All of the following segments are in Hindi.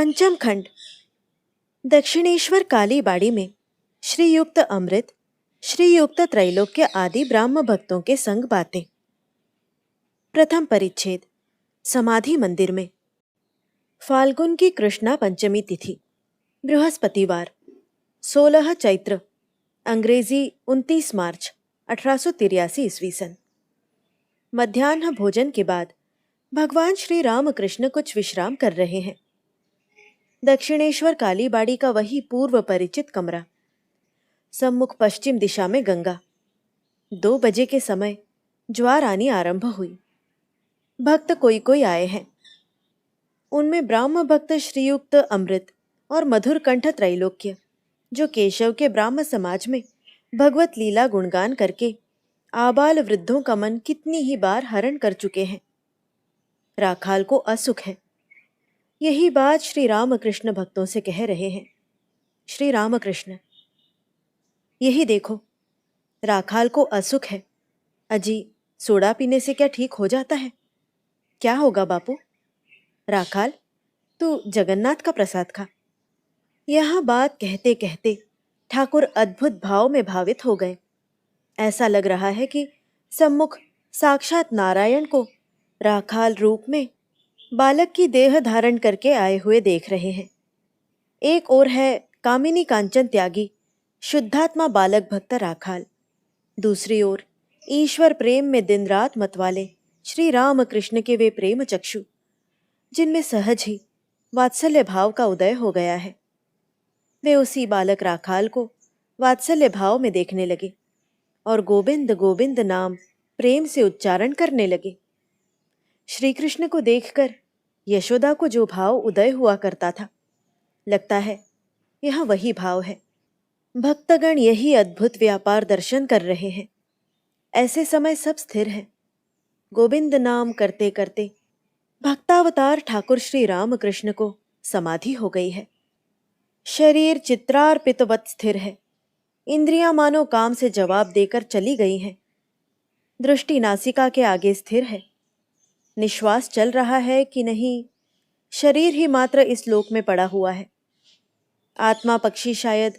पंचम खंड। दक्षिणेश्वर कालीबाड़ी में श्रीयुक्त अमृत, श्रीयुक्त त्रैलोक्य आदि ब्राह्म भक्तों के संग बातें। प्रथम परिच्छेद। समाधि मंदिर में। फाल्गुन की कृष्णा पंचमी तिथि, बृहस्पतिवार, 16 चैत्र, अंग्रेजी 29 मार्च 1883 ईस्वी सन। मध्याह्न भोजन के बाद भगवान श्री रामकृष्ण कुछ विश्राम कर रहे हैं। दक्षिणेश्वर कालीबाड़ी का वही पूर्व परिचित कमरा। सम्मुख पश्चिम दिशा में गंगा। 2 बजे के समय ज्वार आनी आरंभ हुई। भक्त कोई कोई आए हैं। उनमें ब्राह्म भक्त श्रीयुक्त अमृत और मधुर कंठ त्रैलोक्य, जो केशव के ब्राह्म समाज में भगवत लीला गुणगान करके आबाल वृद्धों का मन कितनी ही बार हरण कर चुके हैं। राखाल को असुख है। यही बात श्री रामकृष्ण भक्तों से कह रहे हैं। श्री रामकृष्ण, यही देखो, राखाल को असुख है। अजी, सोडा पीने से क्या ठीक हो जाता है? क्या होगा बापू? राखाल, तू जगन्नाथ का प्रसाद खा। यह बात कहते कहते ठाकुर अद्भुत भाव में भावित हो गए। ऐसा लग रहा है कि सम्मुख साक्षात नारायण को राखाल रूप में बालक की देह धारण करके आए हुए देख रहे हैं। एक ओर है कामिनी कांचन त्यागी शुद्धात्मा बालक भक्त राखाल, दूसरी ओर ईश्वर प्रेम में दिन रात मतवाले श्री राम कृष्ण के वे प्रेम चक्षु, जिनमें सहज ही वात्सल्य भाव का उदय हो गया है। वे उसी बालक राखाल को वात्सल्य भाव में देखने लगे और गोविंद गोविंद नाम प्रेम से उच्चारण करने लगे। श्री कृष्ण को देखकर यशोदा को जो भाव उदय हुआ करता था, लगता है यह वही भाव है। भक्तगण यही अद्भुत व्यापार दर्शन कर रहे हैं। ऐसे समय सब स्थिर है। गोविंद नाम करते करते भक्तावतार ठाकुर श्री रामकृष्ण को समाधि हो गई है। शरीर चित्रार्पितवत स्थिर है। इंद्रियां मानो काम से जवाब देकर चली गई हैं। दृष्टि नासिका के आगे स्थिर है। निश्वास चल रहा है कि नहीं, शरीर ही मात्र इस लोक में पड़ा हुआ है। आत्मा पक्षी शायद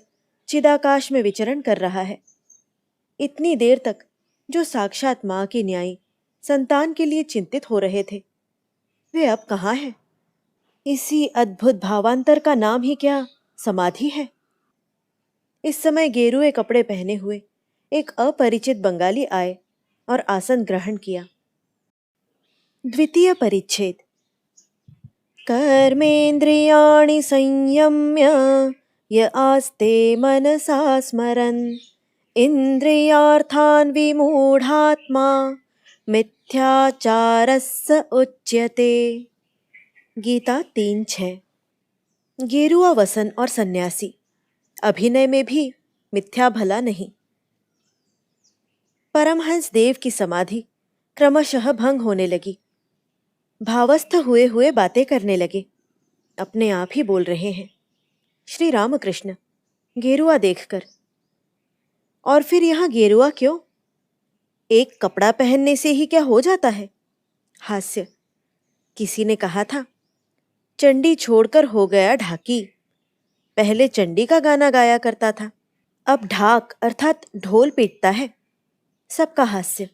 चिदाकाश में विचरण कर रहा है। इतनी देर तक जो साक्षात माँ की न्यायी संतान के लिए चिंतित हो रहे थे, वे अब कहाँ हैं? इसी अद्भुत भावांतर का नाम ही क्या समाधि है? इस समय गेरुए कपड़े पहने हुए एक अपरिचित बंगाली आए और आसन ग्रहण किया। द्वितीय परिच्छेद। कर्मेन्द्रियाणि संयम्य य आस्ते मनसा स्मरन् इंद्रियार्थान् विमूढ़ात्मा मिथ्याचारस्य उच्यते। गीता 3:6। गेरुआ वसन और सन्यासी अभिनय में भी मिथ्या भला नहीं। परमहंस देव की समाधि क्रमशः भंग होने लगी। भावस्थ हुए हुए बातें करने लगे। अपने आप ही बोल रहे हैं। श्री रामकृष्ण गेरुआ देखकर, और फिर यहाँ गेरुआ क्यों? एक कपड़ा पहनने से ही क्या हो जाता है? हास्य। किसी ने कहा था, चंडी छोड़कर हो गया ढाकी। पहले चंडी का गाना गाया करता था, अब ढाक अर्थात ढोल पीटता है। सबका हास्य।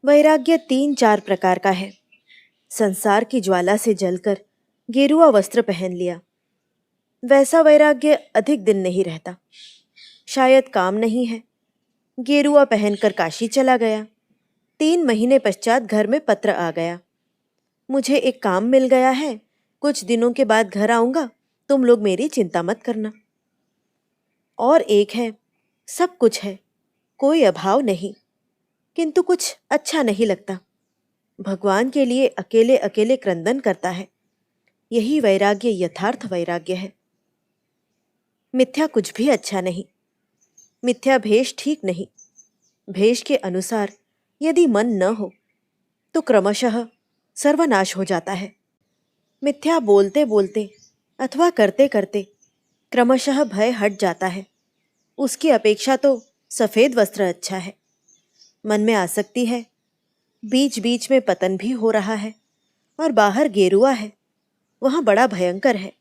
वैराग्य 3-4 प्रकार का है। संसार की ज्वाला से जलकर गेरुआ वस्त्र पहन लिया। वैसा वैराग्य अधिक दिन नहीं रहता। शायद काम नहीं है। गेरुआ पहनकर काशी चला गया। 3 महीने पश्चात घर में पत्र आ गया, मुझे एक काम मिल गया है, कुछ दिनों के बाद घर आऊंगा, तुम लोग मेरी चिंता मत करना। और एक है, सब कुछ है, कोई अभाव नहीं, किंतु कुछ अच्छा नहीं लगता। भगवान के लिए अकेले अकेले क्रंदन करता है। यही वैराग्य यथार्थ वैराग्य है। मिथ्या कुछ भी अच्छा नहीं। मिथ्या भेष ठीक नहीं। भेष के अनुसार यदि मन न हो तो क्रमशः सर्वनाश हो जाता है। मिथ्या बोलते बोलते अथवा करते करते क्रमशः भय हट जाता है। उसकी अपेक्षा तो सफेद वस्त्र अच्छा है। मन में आसक्ति है, बीच बीच में पतन भी हो रहा है, और बाहर गेरुआ है। वहाँ बड़ा भयंकर है।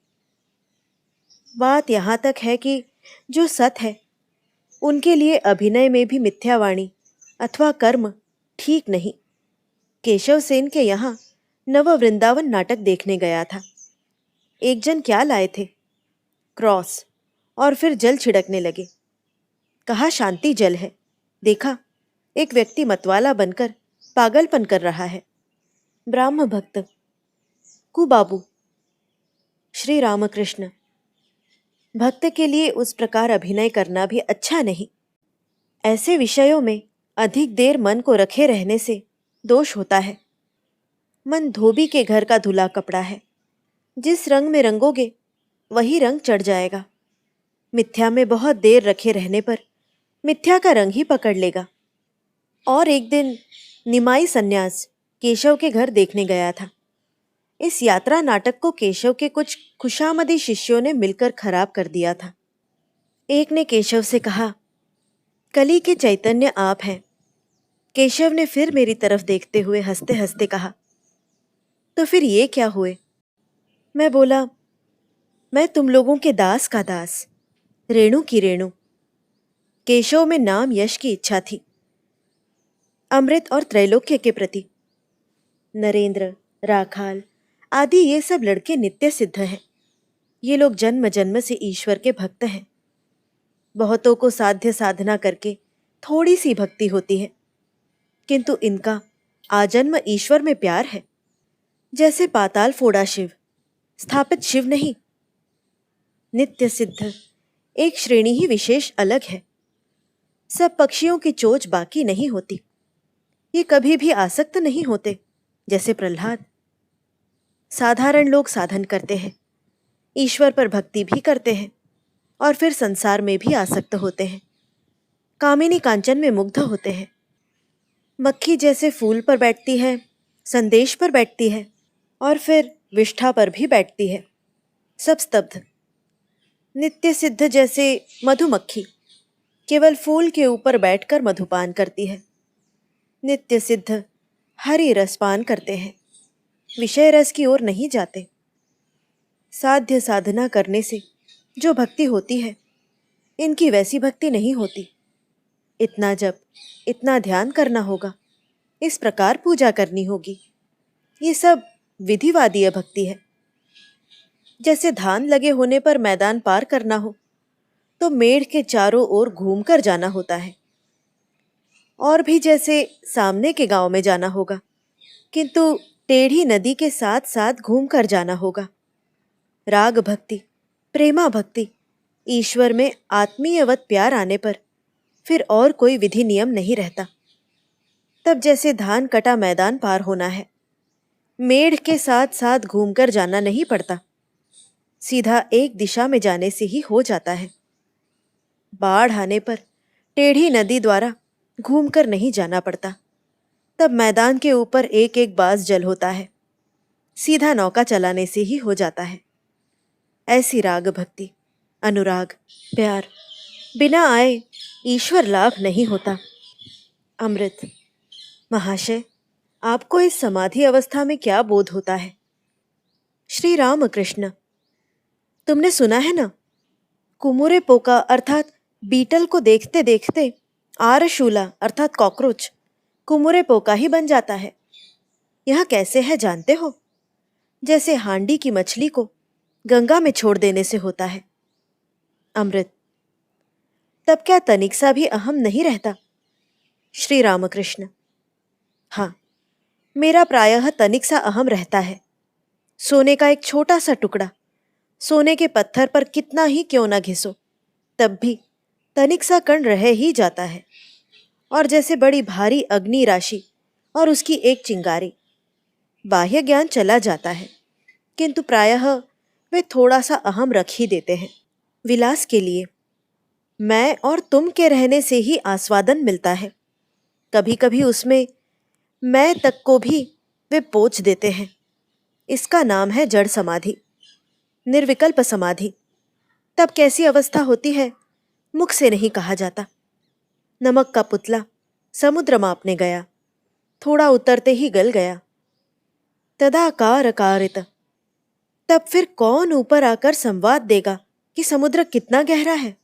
बात यहाँ तक है कि जो सत है उनके लिए अभिनय में भी मिथ्यावाणी अथवा कर्म ठीक नहीं। केशव सेन के यहाँ नव वृंदावन नाटक देखने गया था। एक जन क्या लाए थे? क्रॉस, और फिर जल छिड़कने लगे। कहा शांति जल है। देखा, एक व्यक्ति मतवाला बनकर पागलपन कर रहा है। ब्राह्म भक्त कुबाबू। श्री रामकृष्ण, भक्त के लिए उस प्रकार अभिनय करना भी अच्छा नहीं। ऐसे विषयों में अधिक देर मन को रखे रहने से दोष होता है। मन धोबी के घर का धुला कपड़ा है। जिस रंग में रंगोगे वही रंग चढ़ जाएगा। मिथ्या में बहुत देर रखे रहने पर मिथ्या का रंग ही पकड़ लेगा। और एक दिन निमाई सन्यास केशव के घर देखने गया था। इस यात्रा नाटक को केशव के कुछ खुशामदी शिष्यों ने मिलकर खराब कर दिया था। एक ने केशव से कहा, कली के चैतन्य आप हैं। केशव ने फिर मेरी तरफ देखते हुए हंसते हंसते कहा, तो फिर ये क्या हुए? मैं बोला, मैं तुम लोगों के दास का दास, रेणु की रेणु। केशव में नाम यश की इच्छा थी, अमृत और त्रैलोक्य के प्रति। नरेंद्र, राखाल आदि ये सब लड़के नित्य सिद्ध हैं। ये लोग जन्म जन्म से ईश्वर के भक्त हैं। बहुतों को साध्य साधना करके थोड़ी सी भक्ति होती है, किंतु इनका आजन्म ईश्वर में प्यार है। जैसे पाताल फोड़ा शिव, स्थापित शिव नहीं। नित्य सिद्ध एक श्रेणी ही विशेष अलग है। सब पक्षियों की चोंच बाकी नहीं होती। ये कभी भी आसक्त नहीं होते, जैसे प्रहलाद। साधारण लोग साधन करते हैं, ईश्वर पर भक्ति भी करते हैं और फिर संसार में भी आसक्त होते हैं। कामिनी कांचन में मुग्ध होते हैं। मक्खी जैसे फूल पर बैठती है, संदेश पर बैठती है और फिर विष्ठा पर भी बैठती है, सब स्तब्ध। नित्य सिद्ध जैसे मधुमक्खी केवल फूल के ऊपर बैठकर मधुपान करती है। नित्य सिद्ध हरि रसपान करते हैं, विषय रस की ओर नहीं जाते। साध्य साधना करने से जो भक्ति होती है, इनकी वैसी भक्ति नहीं होती। इतना जप, इतना ध्यान करना होगा, इस प्रकार पूजा करनी होगी। ये सब विधिवादीय भक्ति है। जैसे धान लगे होने पर मैदान पार करना हो तो मेढ़ के चारों ओर घूमकर जाना होता है। और भी जैसे सामने के गांव में जाना होगा, किंतु टेढ़ी नदी के साथ साथ घूमकर जाना होगा। राग भक्ति, प्रेमा भक्ति, ईश्वर में आत्मीयवत प्यार आने पर फिर और कोई विधि नियम नहीं रहता। तब जैसे धान कटा मैदान पार होना है, मेढ़ के साथ साथ घूमकर जाना नहीं पड़ता, सीधा एक दिशा में जाने से ही हो जाता है। बाढ़ आने पर टेढ़ी नदी द्वारा घूमकर नहीं जाना पड़ता। तब मैदान के ऊपर एक एक बास जल होता है, सीधा नौका चलाने से ही हो जाता है। ऐसी राग भक्ति, अनुराग, प्यार बिना आए ईश्वर लाभ नहीं होता। अमृत, महाशय, आपको इस समाधि अवस्था में क्या बोध होता है? श्री रामकृष्ण, तुमने सुना है ना, कुमुरे पोका अर्थात बीटल को देखते देखते आरशूला अर्थात कॉकरोच कुमुरे पोका ही बन जाता है। यह कैसे है जानते हो? जैसे हांडी की मछली को गंगा में छोड़ देने से होता है। अमृत, तब क्या तनिक सा भी अहम नहीं रहता? श्री रामकृष्ण, हाँ, मेरा प्रायः तनिक सा अहम रहता है। सोने का एक छोटा सा टुकड़ा सोने के पत्थर पर कितना ही क्यों ना घिसो, तब भी तनिक सा कण रह ही जाता है। और जैसे बड़ी भारी अग्नि राशि और उसकी एक चिंगारी, बाह्य ज्ञान चला जाता है, किंतु प्रायः वे थोड़ा सा अहम रख ही देते हैं, विलास के लिए। मैं और तुम के रहने से ही आस्वादन मिलता है। कभी कभी उसमें मैं तक को भी वे पोंछ देते हैं। इसका नाम है जड़ समाधि, निर्विकल्प समाधि। तब कैसी अवस्था होती है, मुख से नहीं कहा जाता। नमक का पुतला समुद्र मापने गया, थोड़ा उतरते ही गल गया। तदाकार कारित, तब फिर कौन ऊपर आकर संवाद देगा कि समुद्र कितना गहरा है?